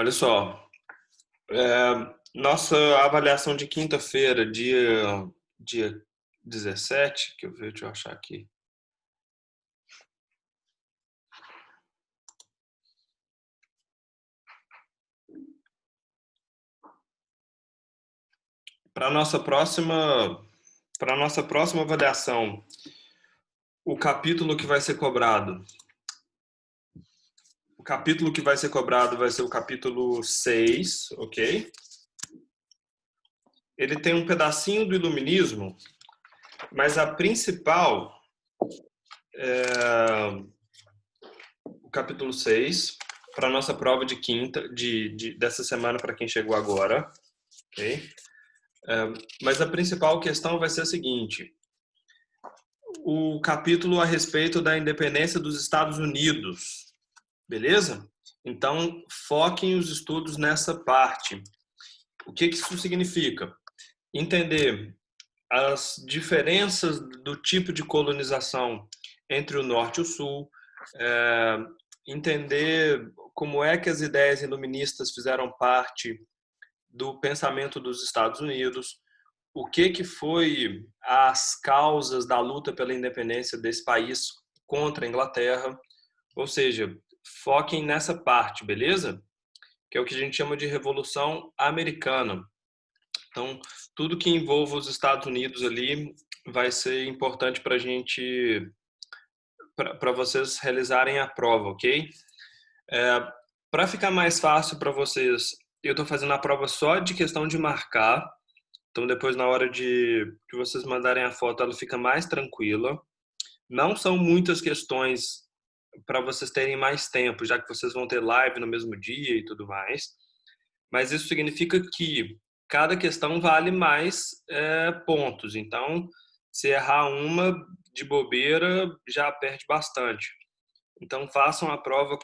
Olha só, nossa avaliação de quinta-feira, dia 17, deixa eu achar aqui. Para nossa próxima avaliação, o capítulo que vai ser cobrado. O capítulo que vai ser cobrado vai ser o capítulo 6, ok? Ele tem um pedacinho do iluminismo, mas a principal o capítulo 6, para nossa prova de quinta, dessa semana para quem chegou agora, ok? Mas a principal questão vai ser a seguinte: o capítulo a respeito da independência dos Estados Unidos, beleza? Então, foquem os estudos nessa parte. O que isso significa? Entender as diferenças do tipo de colonização entre o norte e o sul, entender como é que as ideias iluministas fizeram parte do pensamento dos Estados Unidos, o que foi as causas da luta pela independência desse país contra a Inglaterra, ou seja, foquem nessa parte, beleza? Que é o que a gente chama de Revolução Americana. Então, tudo que envolva os Estados Unidos ali vai ser importante para a gente, para vocês realizarem a prova, ok? Para ficar mais fácil para vocês, eu estou fazendo a prova só de questão de marcar. Então, depois, na hora de vocês mandarem a foto, ela fica mais tranquila. Não são muitas questões para vocês terem mais tempo, já que vocês vão ter live no mesmo dia e tudo mais. Mas isso significa que cada questão vale mais pontos. Então, se errar uma de bobeira, já perde bastante. Então, façam a prova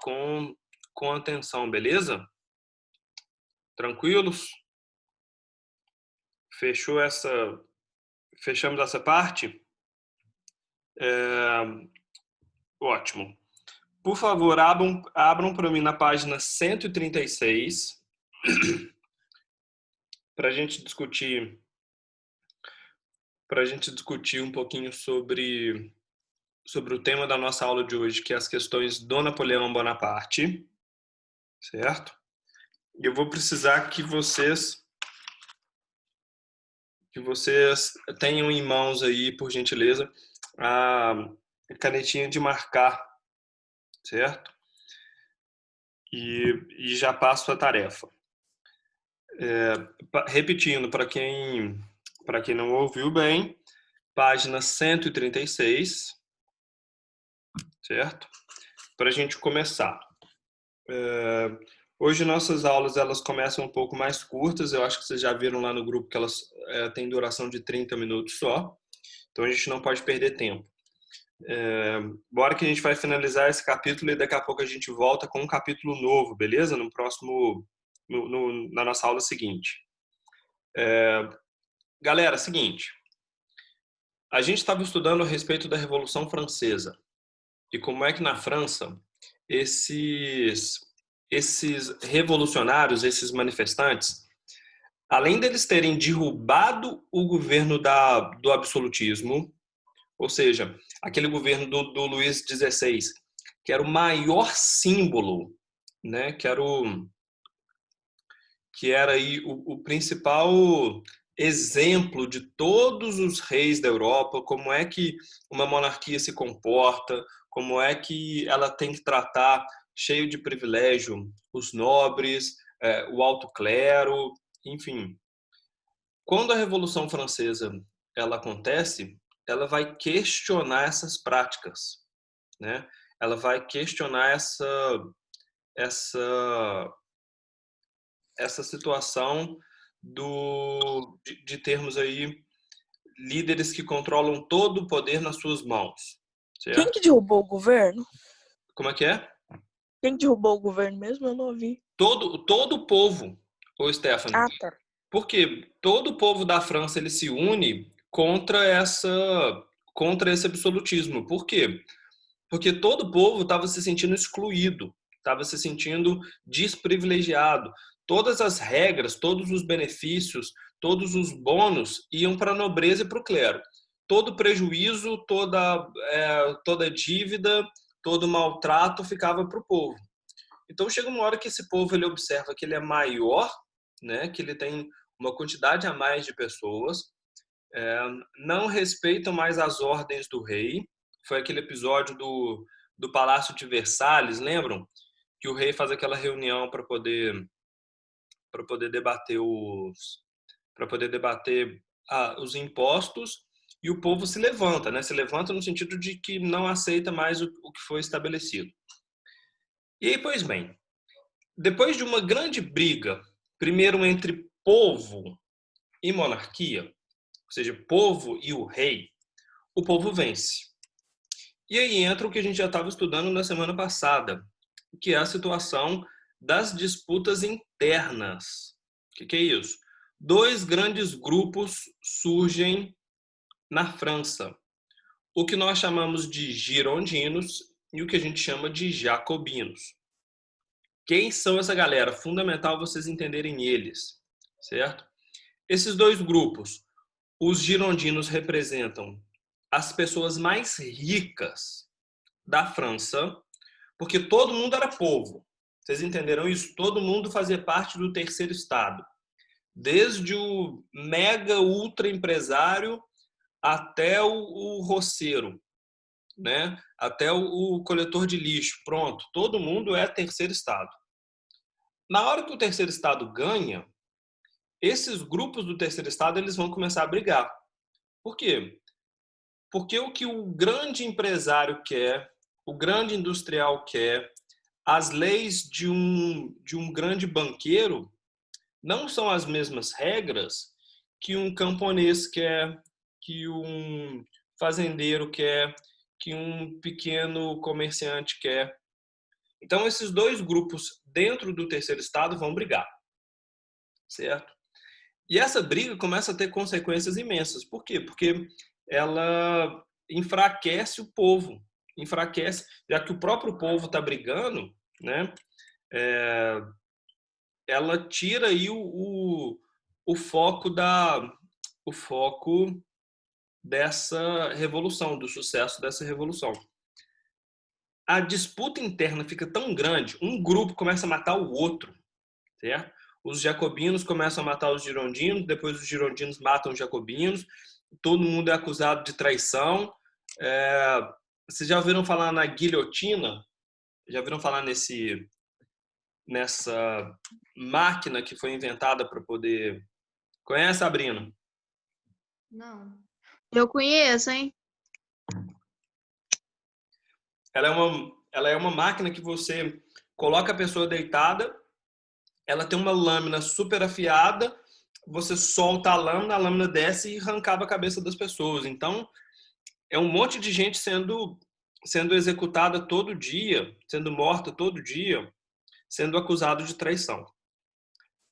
com atenção, beleza? Tranquilos? Fechamos essa parte? Ótimo. Por favor, abram para mim na página 136 para a gente discutir um pouquinho sobre o tema da nossa aula de hoje, que é as questões do Napoleão Bonaparte, certo? E eu vou precisar que vocês tenham em mãos aí, por gentileza, a canetinha de marcar, certo? E já passo a tarefa. Repetindo, para quem não ouviu bem, página 136, certo? Para a gente começar. Hoje nossas aulas elas começam um pouco mais curtas, eu acho que vocês já viram lá no grupo que elas têm duração de 30 minutos só, então a gente não pode perder tempo. Bora que a gente vai finalizar esse capítulo e daqui a pouco a gente volta com um capítulo novo, beleza? No próximo, na nossa aula seguinte. Galera, seguinte, a gente estava estudando a respeito da Revolução Francesa e como é que na França esses revolucionários, esses manifestantes, além deles terem derrubado o governo do absolutismo, ou seja, aquele governo do Luís XVI, que era o maior símbolo, né, que era aí o principal exemplo de todos os reis da Europa, como é que uma monarquia se comporta, como é que ela tem que tratar cheio de privilégio os nobres, o alto clero, enfim. Quando a Revolução Francesa ela acontece, ela vai questionar essas práticas, né? Ela vai questionar essa situação de termos aí líderes que controlam todo o poder nas suas mãos, Quem certo? que derrubou o governo? Como é que é? Quem derrubou o governo mesmo? Eu não ouvi. Todo o povo, ô Stephanie. Ah, tá. Porque todo o povo da França ele se une contra esse absolutismo. Por quê? Porque todo o povo estava se sentindo excluído, estava se sentindo desprivilegiado. Todas as regras, todos os benefícios, todos os bônus iam para a nobreza e para o clero. Todo prejuízo, toda dívida, todo maltrato ficava para o povo. Então chega uma hora que esse povo ele observa que ele é maior, né, que ele tem uma quantidade a mais de pessoas, não respeitam mais as ordens do rei. Foi aquele episódio do Palácio de Versalhes, lembram? Que o rei faz aquela reunião para poder debater os impostos, e o povo se levanta, né? Se levanta no sentido de que não aceita mais o que foi estabelecido. E aí, pois bem, depois de uma grande briga, primeiro entre povo e monarquia, ou seja, povo e o rei, o povo vence. E aí entra o que a gente já estava estudando na semana passada, que é a situação das disputas internas. O que é isso? Dois grandes grupos surgem na França. O que nós chamamos de girondinos e o que a gente chama de jacobinos. Quem são essa galera? Fundamental vocês entenderem eles, certo? Esses dois grupos, os girondinos representam as pessoas mais ricas da França, porque todo mundo era povo. Vocês entenderam isso? Todo mundo fazia parte do terceiro estado. Desde o mega ultra empresário até o roceiro, né? Até o coletor de lixo. Pronto, todo mundo é terceiro estado. Na hora que o terceiro estado ganha, esses grupos do terceiro estado eles vão começar a brigar. Por quê? Porque o que o grande empresário quer, o grande industrial quer, as leis de um grande banqueiro não são as mesmas regras que um camponês quer, que um fazendeiro quer, que um pequeno comerciante quer. Então, esses dois grupos dentro do terceiro estado vão brigar, certo? E essa briga começa a ter consequências imensas. Por quê? Porque ela enfraquece o povo, enfraquece, já que o próprio povo está brigando, né? Ela tira aí o foco o foco dessa revolução, do sucesso dessa revolução. A disputa interna fica tão grande, um grupo começa a matar o outro, certo? Os jacobinos começam a matar os girondinos, depois os girondinos matam os jacobinos, todo mundo é acusado de traição. Vocês já ouviram falar na guilhotina? Já ouviram falar nessa máquina que foi inventada para poder... Conhece, Sabrina? Não. Eu conheço, hein? Ela é uma máquina que você coloca a pessoa deitada, ela tem uma lâmina super afiada, você solta a lâmina desce e arrancava a cabeça das pessoas. Então, é um monte de gente sendo executada todo dia, sendo morta todo dia, sendo acusado de traição.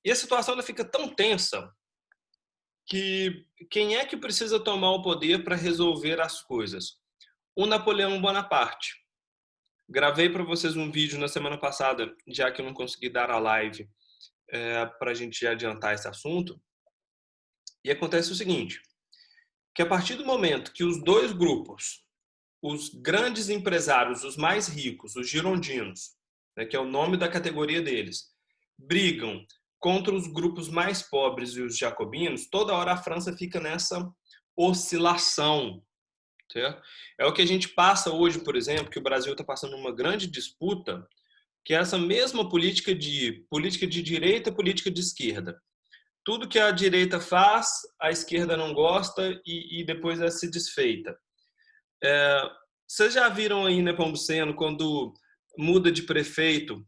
E a situação ela fica tão tensa que quem é que precisa tomar o poder para resolver as coisas? O Napoleão Bonaparte. Gravei para vocês um vídeo na semana passada, já que eu não consegui dar a live para a gente adiantar esse assunto. E acontece o seguinte, que a partir do momento que os dois grupos, os grandes empresários, os mais ricos, os girondinos, né, que é o nome da categoria deles, brigam contra os grupos mais pobres e os jacobinos, toda hora a França fica nessa oscilação. Certo? É o que a gente passa hoje, por exemplo, que o Brasil está passando uma grande disputa, que é essa mesma política de direita e política de esquerda. Tudo que a direita faz, a esquerda não gosta e depois ela se desfeita. Vocês já viram aí, né, Nepomuceno, quando muda de prefeito,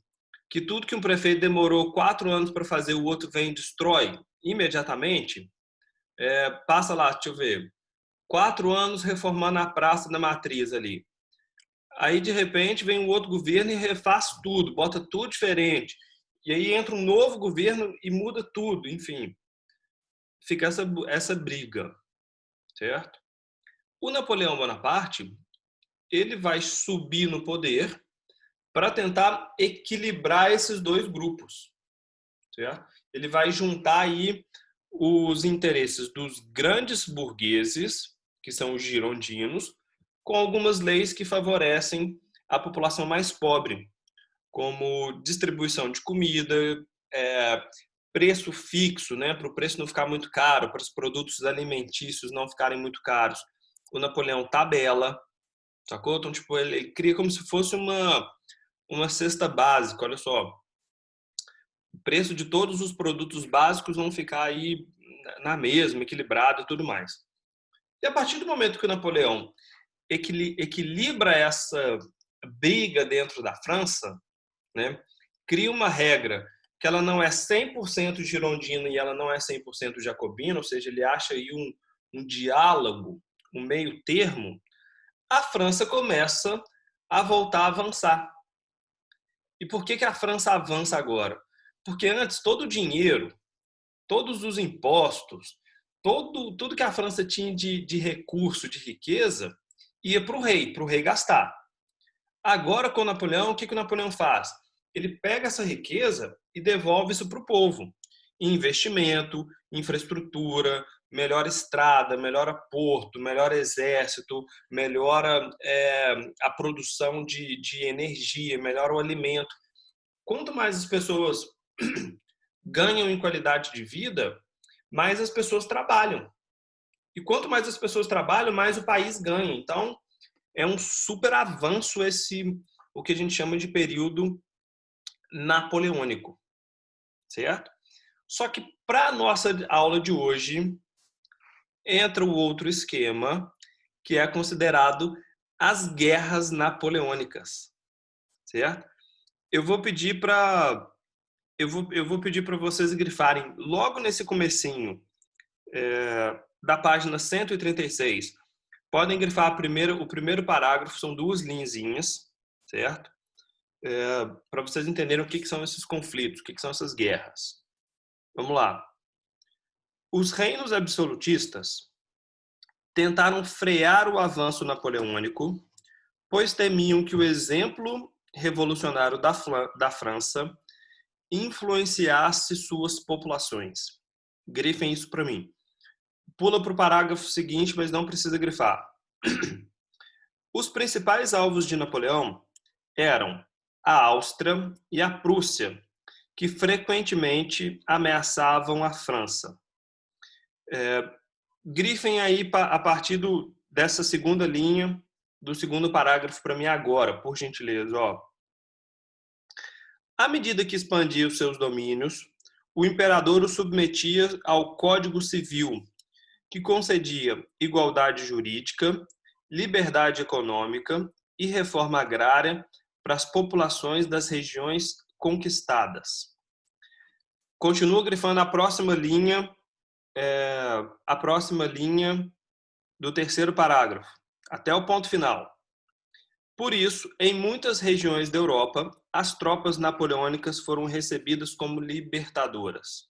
que tudo que um prefeito demorou 4 anos para fazer, o outro vem e destrói imediatamente? Passa lá, deixa eu ver, 4 anos reformando a Praça da Matriz ali. Aí, de repente, vem um outro governo e refaz tudo, bota tudo diferente. E aí entra um novo governo e muda tudo, enfim. Fica essa briga, certo? O Napoleão Bonaparte, ele vai subir no poder para tentar equilibrar esses dois grupos, certo? Ele vai juntar aí os interesses dos grandes burgueses, que são os girondinos, com algumas leis que favorecem a população mais pobre, como distribuição de comida, preço fixo, né, para o preço não ficar muito caro, para os produtos alimentícios não ficarem muito caros. O Napoleão tabela, sacou? Então, tipo, ele cria como se fosse uma cesta básica, olha só. O preço de todos os produtos básicos vão ficar aí na mesma, equilibrado e tudo mais. E a partir do momento que o Napoleão equilibra essa briga dentro da França, né, cria uma regra que ela não é 100% girondina e ela não é 100% jacobina, ou seja, ele acha aí um diálogo, um meio termo, a França começa a voltar a avançar. E por que a França avança agora? Porque antes todo o dinheiro, todos os impostos, tudo que a França tinha de recurso, de riqueza, ia para o rei gastar. Agora, com o Napoleão, o que o Napoleão faz? Ele pega essa riqueza e devolve isso para o povo. Investimento, infraestrutura, melhor estrada, melhora porto, melhor exército, melhora a produção de energia, melhora o alimento. Quanto mais as pessoas ganham em qualidade de vida, mais as pessoas trabalham. E quanto mais as pessoas trabalham, mais o país ganha. Então, é um super avanço o que a gente chama de período napoleônico, certo? Só que para a nossa aula de hoje, entra o outro esquema, que é considerado as guerras napoleônicas, certo? Eu vou pedir para vocês grifarem logo nesse comecinho da página 136. Podem grifar o primeiro parágrafo, são 2 linhazinhas, certo? Para vocês entenderem o que são esses conflitos, o que são essas guerras. Vamos lá. Os reinos absolutistas tentaram frear o avanço napoleônico, pois temiam que o exemplo revolucionário da França influenciasse suas populações. Grifem isso para mim. Pula para o parágrafo seguinte, mas não precisa grifar. Os principais alvos de Napoleão eram a Áustria e a Prússia, que frequentemente ameaçavam a França. Grifem aí a partir dessa segunda linha, do segundo parágrafo para mim agora, por gentileza. Ó. À medida que expandia os seus domínios, o imperador o submetia ao Código Civil, que concedia igualdade jurídica, liberdade econômica e reforma agrária para as populações das regiões conquistadas. Continua grifando a próxima linha do terceiro parágrafo, até o ponto final. Por isso, em muitas regiões da Europa, as tropas napoleônicas foram recebidas como libertadoras.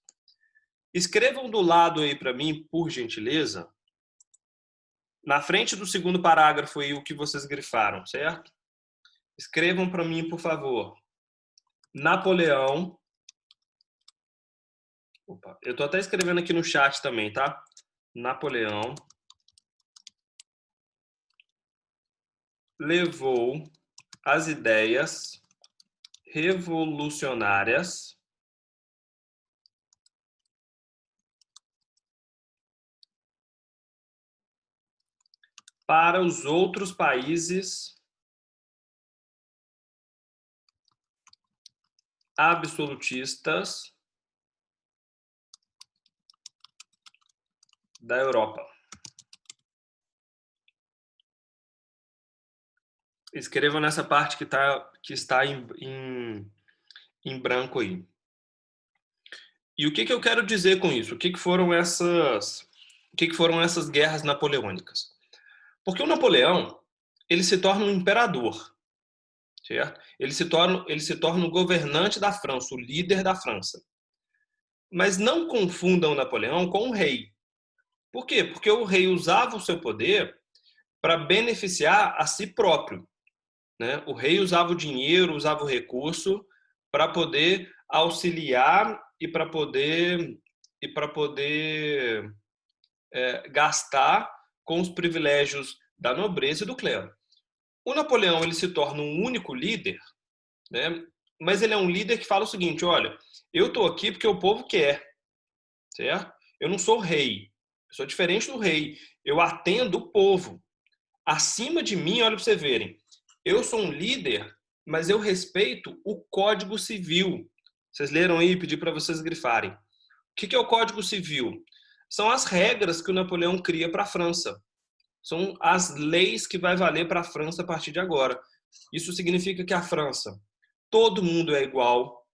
Escrevam do lado aí para mim, por gentileza, na frente do segundo parágrafo aí o que vocês grifaram, certo? Escrevam para mim, por favor. Napoleão. Opa, eu tô até escrevendo aqui no chat também, tá? Napoleão levou as ideias revolucionárias para os outros países absolutistas da Europa. Escrevam nessa parte que está em branco aí. E o que eu quero dizer com isso? O que foram essas guerras napoleônicas? Porque o Napoleão, ele se torna um imperador, certo? Ele se torna o governante da França, o líder da França. Mas não confundam o Napoleão com o rei. Por quê? Porque o rei usava o seu poder para beneficiar a si próprio. né? O rei usava o dinheiro, usava o recurso para poder auxiliar e para poder gastar com os privilégios da nobreza e do clero. O Napoleão ele se torna um único líder, né? Mas ele é um líder que fala o seguinte: olha, eu estou aqui porque o povo quer, certo? Eu não sou rei, eu sou diferente do rei. Eu atendo o povo. Acima de mim, olha para vocês verem, eu sou um líder, mas eu respeito o Código Civil. Vocês leram aí, pedi para vocês grifarem. O que é o Código Civil? São as regras que o Napoleão cria para a França. São as leis que vai valer para a França a partir de agora. Isso significa que a França, todo mundo é igual.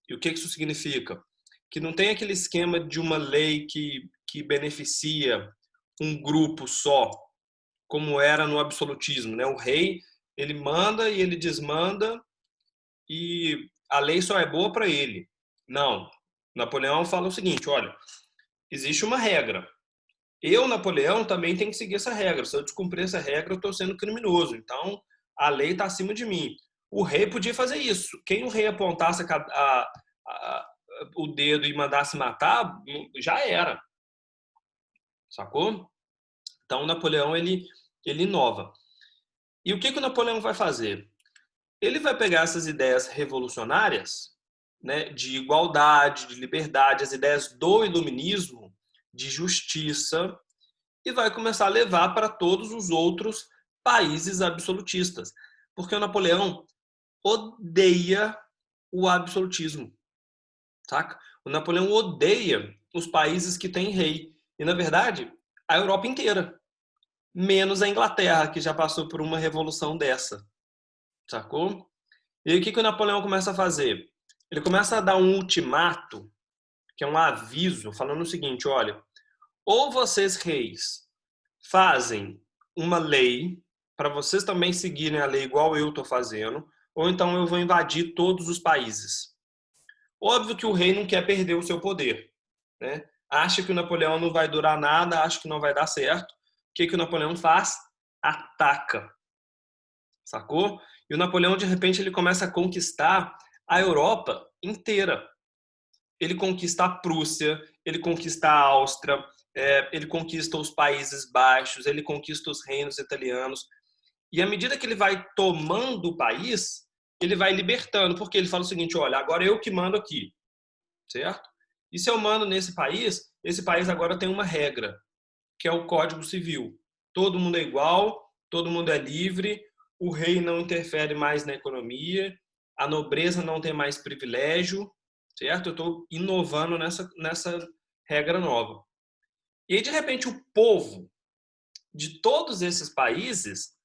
E o que isso significa? Que não tem aquele esquema de uma lei que beneficia um grupo só, como era no absolutismo, né? O rei, ele manda e ele desmanda e a lei só é boa para ele. Não. Napoleão fala o seguinte, olha, existe uma regra. Eu, Napoleão, também tenho que seguir essa regra. Se eu descumprir essa regra, eu estou sendo criminoso. Então, a lei está acima de mim. O rei podia fazer isso. Quem o rei apontasse o dedo e mandasse matar, já era. Sacou? Então, o Napoleão, ele inova. E o que o Napoleão vai fazer? Ele vai pegar essas ideias revolucionárias, né, de igualdade, de liberdade, as ideias do iluminismo, de justiça, e vai começar a levar para todos os outros países absolutistas. Porque o Napoleão odeia o absolutismo, saca? O Napoleão odeia os países que têm rei. E, na verdade, a Europa inteira. Menos a Inglaterra, que já passou por uma revolução dessa. Sacou? E aí o que o Napoleão começa a fazer? Ele começa a dar um ultimato, que é um aviso, falando o seguinte, olha, ou vocês reis fazem uma lei para vocês também seguirem a lei igual eu estou fazendo, ou então eu vou invadir todos os países. Óbvio que o rei não quer perder o seu poder, né? Acha que o Napoleão não vai durar nada, acha que não vai dar certo. O que o Napoleão faz? Ataca. Sacou? E o Napoleão, de repente, ele começa a conquistar a Europa inteira. Ele conquista a Prússia, ele conquista a Áustria, ele conquista os Países Baixos, ele conquista os reinos italianos. E à medida que ele vai tomando o país, ele vai libertando, porque ele fala o seguinte, olha, agora eu que mando aqui, certo? E se eu mando nesse país, esse país agora tem uma regra, que é o Código Civil. Todo mundo é igual, todo mundo é livre, o rei não interfere mais na economia, a nobreza não tem mais privilégio, certo? Eu estou inovando nessa regra nova. E aí, de repente, o povo de todos esses países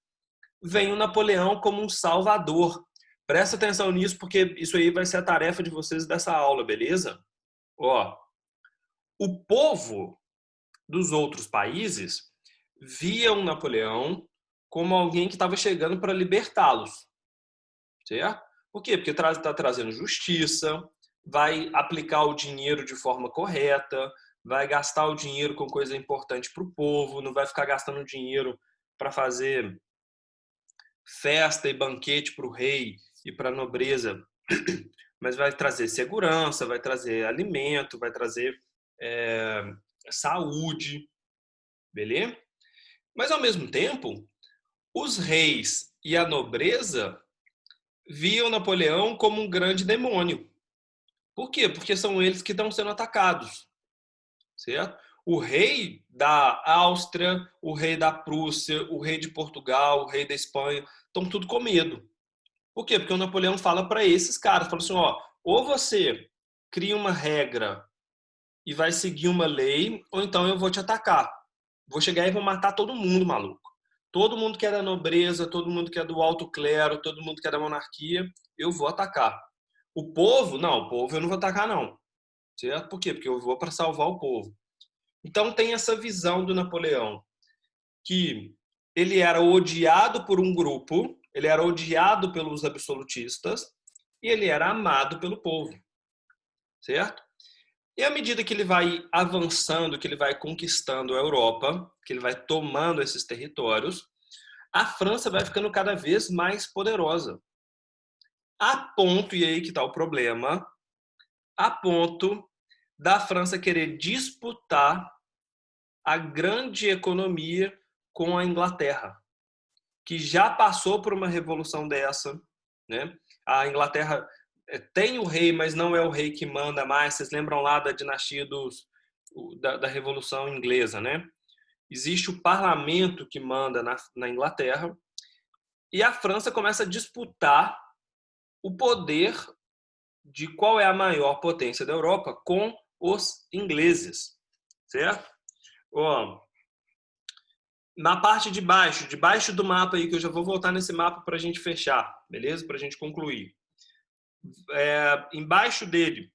vem o Napoleão como um salvador. Presta atenção nisso, porque isso aí vai ser a tarefa de vocês dessa aula, beleza? Ó, o povo dos outros países via o Napoleão como alguém que estava chegando para libertá-los, certo? Por quê? Porque está trazendo justiça, vai aplicar o dinheiro de forma correta, vai gastar o dinheiro com coisa importante para o povo, não vai ficar gastando dinheiro para fazer festa e banquete para o rei e para a nobreza, mas vai trazer segurança, vai trazer alimento, vai trazer saúde, beleza? Mas ao mesmo tempo, os reis e a nobreza viam Napoleão como um grande demônio. Por quê? Porque são eles que estão sendo atacados, certo? O rei da Áustria, o rei da Prússia, o rei de Portugal, o rei da Espanha, estão tudo com medo. Por quê? Porque o Napoleão fala para esses caras, fala assim, ó, ou você cria uma regra e vai seguir uma lei, ou então eu vou te atacar. Vou chegar e vou matar todo mundo, maluco. Todo mundo que é da nobreza, todo mundo que é do alto clero, todo mundo que é da monarquia, eu vou atacar. O povo, não, o povo eu não vou atacar, não. Certo? Por quê? Porque eu vou para salvar o povo. Então tem essa visão do Napoleão, que ele era odiado por um grupo, ele era odiado pelos absolutistas e ele era amado pelo povo. Certo? E à medida que ele vai avançando, que ele vai conquistando a Europa, que ele vai tomando esses territórios, a França vai ficando cada vez mais poderosa. A ponto, e aí que está o problema, a ponto da França querer disputar a grande economia com a Inglaterra, que já passou por uma revolução dessa, né? A Inglaterra tem o rei, mas não é o rei que manda mais. Vocês lembram lá da dinastia da Revolução Inglesa, né? Existe o parlamento que manda na Inglaterra e a França começa a disputar o poder de qual é a maior potência da Europa com os ingleses, certo? Ó, na parte debaixo do mapa aí, que eu já vou voltar nesse mapa para a gente fechar, beleza? Para a gente concluir. Embaixo dele,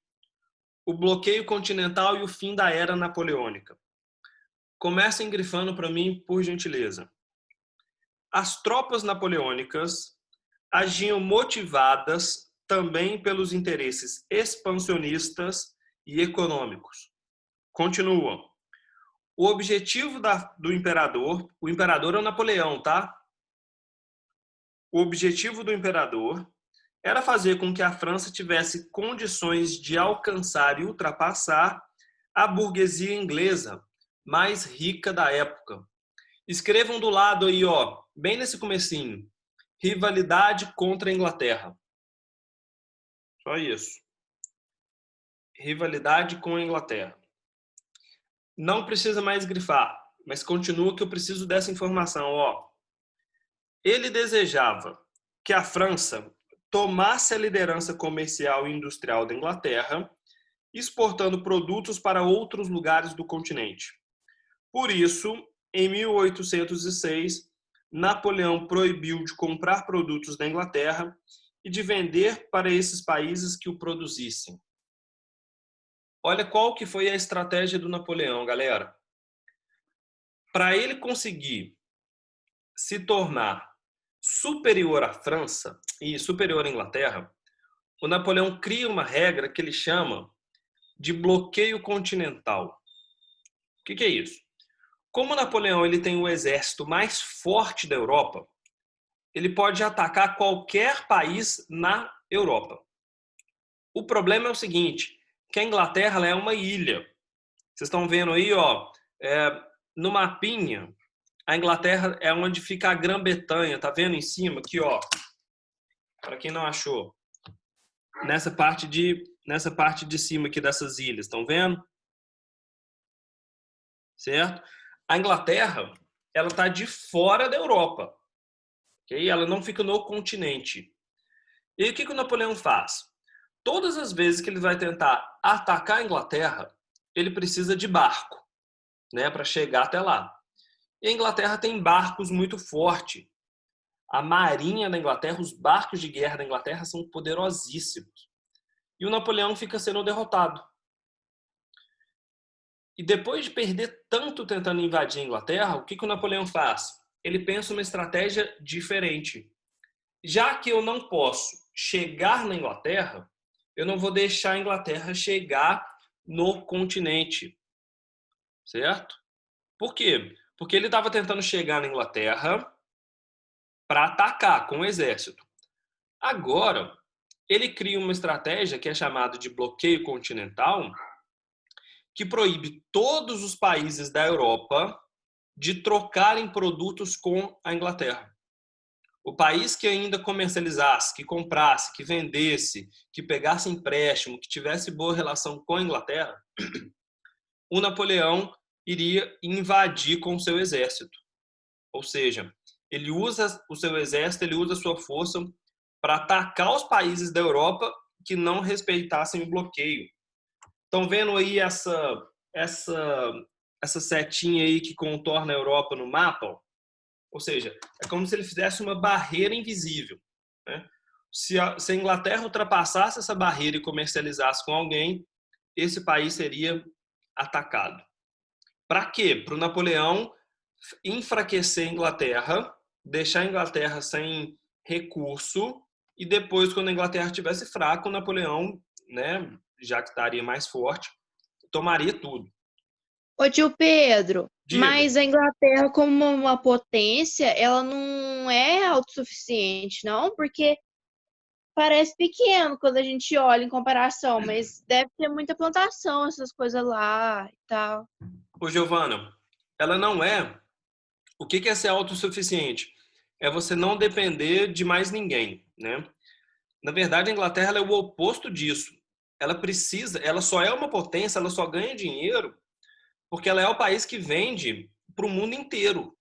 o bloqueio continental e o fim da era napoleônica. Comecem grifando para mim, por gentileza. As tropas napoleônicas agiam motivadas também pelos interesses expansionistas e econômicos. Continuam. O objetivo do imperador, o imperador é o Napoleão, tá? O objetivo do imperador era fazer com que a França tivesse condições de alcançar e ultrapassar a burguesia inglesa mais rica da época. Escrevam do lado aí, ó, bem nesse comecinho, rivalidade contra a Inglaterra. Só isso. Rivalidade com a Inglaterra. Não precisa mais grifar, mas continua que eu preciso dessa informação, ó. Ele desejava que a França tomasse a liderança comercial e industrial da Inglaterra, exportando produtos para outros lugares do continente. Por isso, em 1806, Napoleão proibiu de comprar produtos da Inglaterra e de vender para esses países que o produzissem. Olha qual que foi a estratégia do Napoleão, galera. Para ele conseguir se tornar superior à França e superior à Inglaterra, o Napoleão cria uma regra que ele chama de bloqueio continental. O que é isso? Como Napoleão ele tem o exército mais forte da Europa, ele pode atacar qualquer país na Europa. O problema é o seguinte, que a Inglaterra ela é uma ilha. Vocês estão vendo aí, ó, no mapinha, a Inglaterra é onde fica a Grã-Bretanha, tá vendo em cima aqui, ó? Para quem não achou, nessa parte de cima aqui dessas ilhas, estão vendo? Certo? A Inglaterra, ela tá de fora da Europa, ok? Ela não fica no continente. E aí, o que o Napoleão faz? Todas as vezes que ele vai tentar atacar a Inglaterra, ele precisa de barco, né, para chegar até lá. E a Inglaterra tem barcos muito fortes. A marinha da Inglaterra, os barcos de guerra da Inglaterra são poderosíssimos. E o Napoleão fica sendo derrotado. E depois de perder tanto tentando invadir a Inglaterra, o que o Napoleão faz? Ele pensa uma estratégia diferente. Já que eu não posso chegar na Inglaterra, eu não vou deixar a Inglaterra chegar no continente. Certo? Por quê? Porque ele estava tentando chegar na Inglaterra para atacar com o exército. Agora, ele cria uma estratégia que é chamada de bloqueio continental, que proíbe todos os países da Europa de trocarem produtos com a Inglaterra. O país que ainda comercializasse, que comprasse, que vendesse, que pegasse empréstimo, que tivesse boa relação com a Inglaterra, o Napoleão iria invadir com o seu exército. Ou seja, ele usa o seu exército, ele usa a sua força para atacar os países da Europa que não respeitassem o bloqueio. Estão vendo aí essa setinha aí que contorna a Europa no mapa? Ou seja, é como se ele fizesse uma barreira invisível, né? Se a Inglaterra ultrapassasse essa barreira e comercializasse com alguém, esse país seria atacado. Para quê? Para o Napoleão enfraquecer a Inglaterra, deixar a Inglaterra sem recurso e depois, quando a Inglaterra estivesse fraca, o Napoleão, né, já que estaria mais forte, tomaria tudo. Ô tio Pedro, Diga. mas a Inglaterra como uma potência, ela não é autossuficiente, não? Porque parece pequeno quando a gente olha em comparação, mas deve ter muita plantação, essas coisas lá e tal. Ô, Giovana, ela não é. O que é ser autossuficiente? É você não depender de mais ninguém, né? Na verdade, a Inglaterra ela é o oposto disso. Ela só é uma potência, ela só ganha dinheiro porque ela é o país que vende para o mundo inteiro,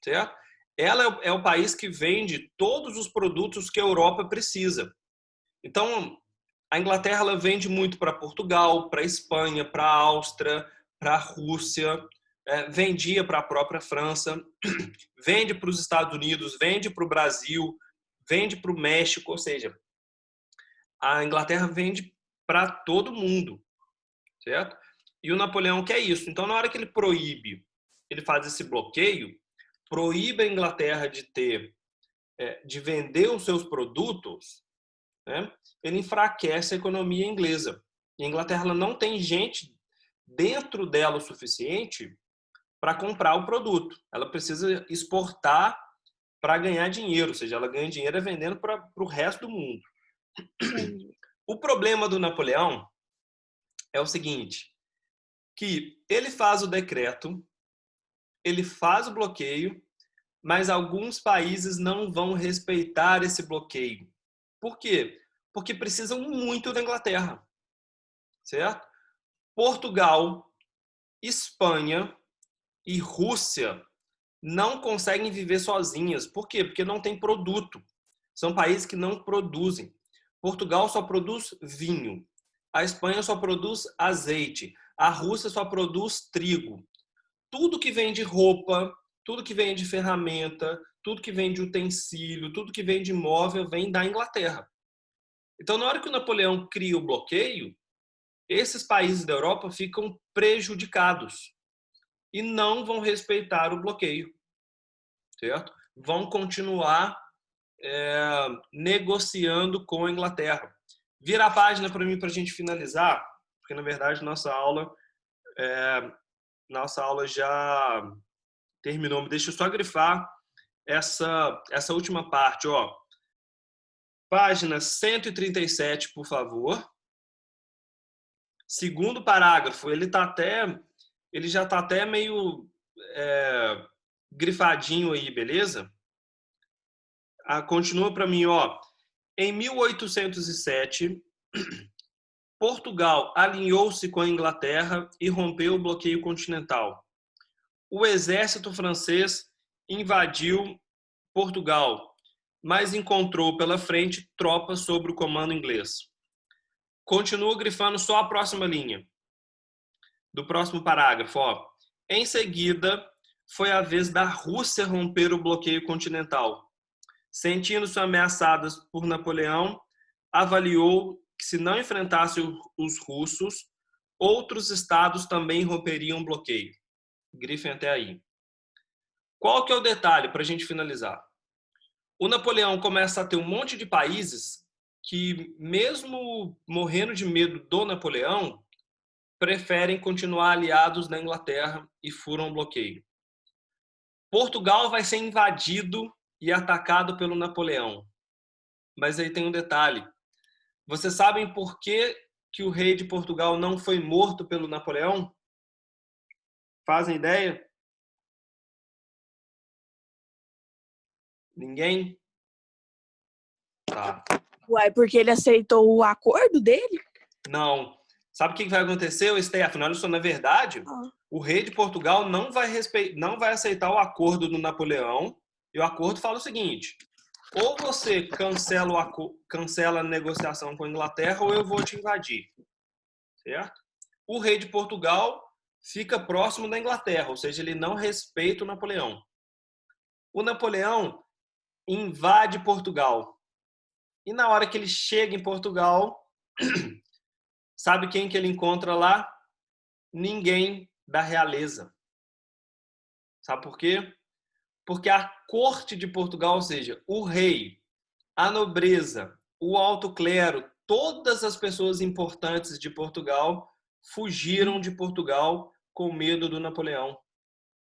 certo? Ela é o país que vende todos os produtos que a Europa precisa. Então, a Inglaterra ela vende muito para Portugal, para Espanha, para a Áustria, para a Rússia, vendia para a própria França, vende para os Estados Unidos, vende para o Brasil, vende para o México, ou seja, a Inglaterra vende para todo mundo, certo? E o Napoleão quer isso. Então, na hora que ele proíbe, ele faz esse bloqueio, proíbe a Inglaterra de vender os seus produtos, né? Ele enfraquece a economia inglesa. E a Inglaterra ela não tem gente dentro dela o suficiente para comprar o produto. Ela precisa exportar para ganhar dinheiro, ou seja, ela ganha dinheiro vendendo para o resto do mundo. Entendi. O problema do Napoleão é o seguinte, que ele faz o decreto, ele faz o bloqueio, mas alguns países não vão respeitar esse bloqueio. Por quê? Porque precisam muito da Inglaterra, certo? Portugal, Espanha e Rússia não conseguem viver sozinhas. Por quê? Porque não tem produto. São países que não produzem. Portugal só produz vinho. A Espanha só produz azeite. A Rússia só produz trigo. Tudo que vem de roupa, tudo que vem de ferramenta, tudo que vem de utensílio, tudo que vem de móvel vem da Inglaterra. Então, na hora que o Napoleão cria o bloqueio, esses países da Europa ficam prejudicados e não vão respeitar o bloqueio, certo? Vão continuar negociando com a Inglaterra. Vira a página para mim para a gente finalizar, porque na verdade nossa aula já terminou. Deixa eu só grifar essa última parte, ó. Página 137, por favor. Segundo parágrafo, ele já está até meio grifadinho aí, beleza? Continua para mim, ó. Em 1807, Portugal alinhou-se com a Inglaterra e rompeu o bloqueio continental. O exército francês invadiu Portugal, mas encontrou pela frente tropas sob o comando inglês. Continua grifando só a próxima linha do próximo parágrafo. Ó. Em seguida, foi a vez da Rússia romper o bloqueio continental. Sentindo-se ameaçadas por Napoleão, avaliou que se não enfrentasse os russos, outros estados também romperiam o bloqueio. Grifem até aí. Qual que é o detalhe para a gente finalizar? O Napoleão começa a ter um monte de países que, mesmo morrendo de medo do Napoleão, preferem continuar aliados na Inglaterra e furam o bloqueio. Portugal vai ser invadido e atacado pelo Napoleão. Mas aí tem um detalhe. Vocês sabem por que o rei de Portugal não foi morto pelo Napoleão? Fazem ideia? Ninguém? Tá. Uai, porque ele aceitou o acordo dele? Não. Sabe o que vai acontecer, Stefano? Olha só, na verdade, o rei de Portugal não vai aceitar o acordo do Napoleão. E o acordo fala o seguinte: ou você cancela a negociação com a Inglaterra, ou eu vou te invadir. Certo? O rei de Portugal fica próximo da Inglaterra, ou seja, ele não respeita o Napoleão. O Napoleão invade Portugal. E na hora que ele chega em Portugal, sabe quem que ele encontra lá? Ninguém da realeza. Sabe por quê? Porque a corte de Portugal, ou seja, o rei, a nobreza, o alto clero, todas as pessoas importantes de Portugal fugiram de Portugal com medo do Napoleão,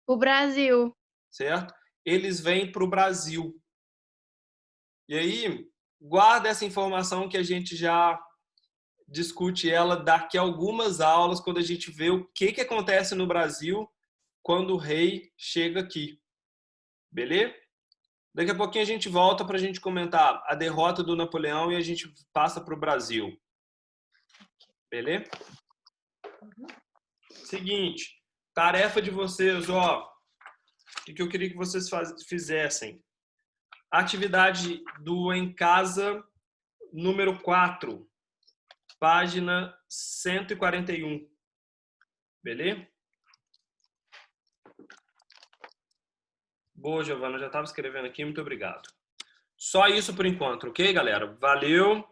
O Brasil. certo? Eles vêm para o Brasil. E aí, guarda essa informação que a gente já discute ela daqui a algumas aulas, quando a gente vê o que acontece no Brasil quando o rei chega aqui. Beleza? Daqui a pouquinho a gente volta para a gente comentar a derrota do Napoleão e a gente passa para o Brasil. Beleza? Seguinte, tarefa de vocês, ó. O que eu queria que vocês fizessem? Atividade do Em Casa, número 4, página 141. Beleza? Boa, Giovana, já estava escrevendo aqui, muito obrigado. Só isso por enquanto, ok, galera? Valeu!